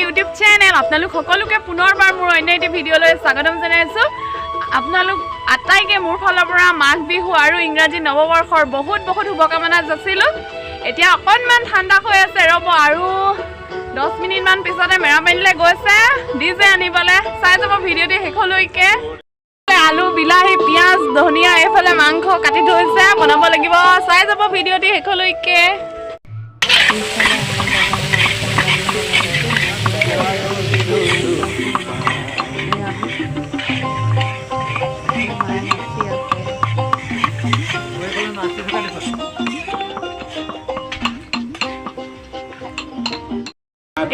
YouTube channel আপোনালোক সকলোকে পুনৰবাৰ মোৰ অন্য এটি ভিডিঅ'লৈ স্বাগতম জনাইছোঁ আপোনালোক আটাইকে মোৰ ফালৰ পৰা মাঘ বিহু আৰু ইংৰাজী নৱবৰ্ষৰ বহুত বহুত শুভকামনা যাচিলোঁ এতিয়া অকণমান ঠাণ্ডা হৈ আছে ৰ'ব আৰু 10 মিনিটমান পিছতে মেৰাপানীলৈ গৈছে ডিজে আনিবলৈ চাই যাব ভিডিঅ'টি শেষলৈকে আলু বিলাহী পিঁয়াজ ধনিয়া এইফালে মাংস কাটি থৈছে বনাব লাগিব চাই যাব ভিডিঅ'টি শেষলৈকে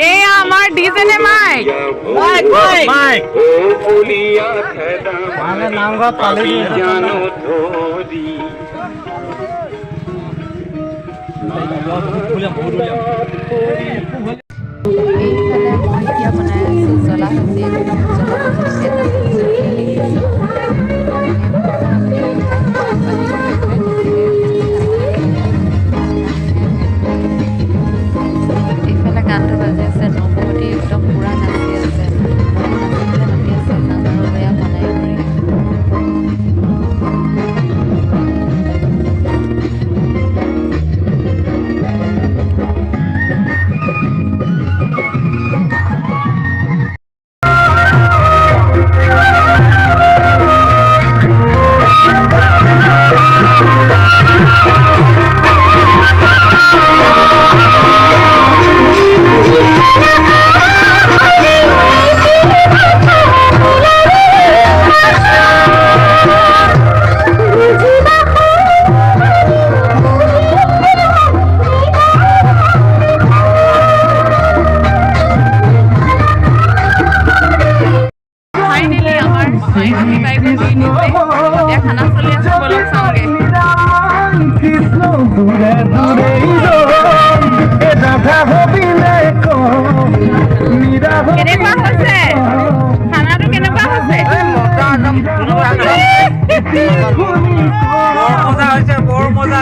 এয়া আমাৰ ডিজে নে মাইক মাইক মানে নামঘৰত পালি জানো ধৰি এইফালে মই এতিয়া বনাই আছোঁ জ্বলা ভাজি এইফালে গানটো বাজি আছে নৱতী একদম পুৰা নাচি আছে নাচি আছে নাজানো বেয়া বনাই কৰি খানা চলি আছে বলক চাওঁগে কেনেকুৱা হৈছে খানাটো কেনেকুৱা হৈছে বৰ মজা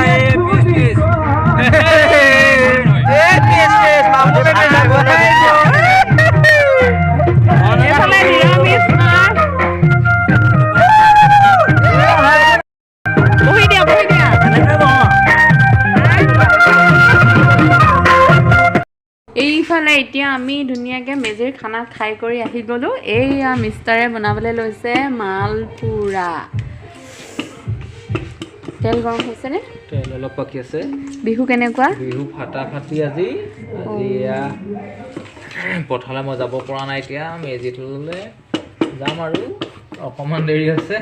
এইফালে এতিয়া আমি ধুনীয়াকৈ মেজিৰ খানা খাই কৰি আহি গ'লোঁ এইয়া মিষ্টাৰে বনাবলৈ লৈছে মালপুৰা তেল গৰম হৈছেনে তেল অলপ বাকী আছে বিহু কেনেকুৱা বিহু ফাটা ফাটি আজি এয়া পথাৰলৈ মই যাব পৰা নাই এতিয়া মেজিটোলৈ যাম আৰু অকণমান দেৰি আছে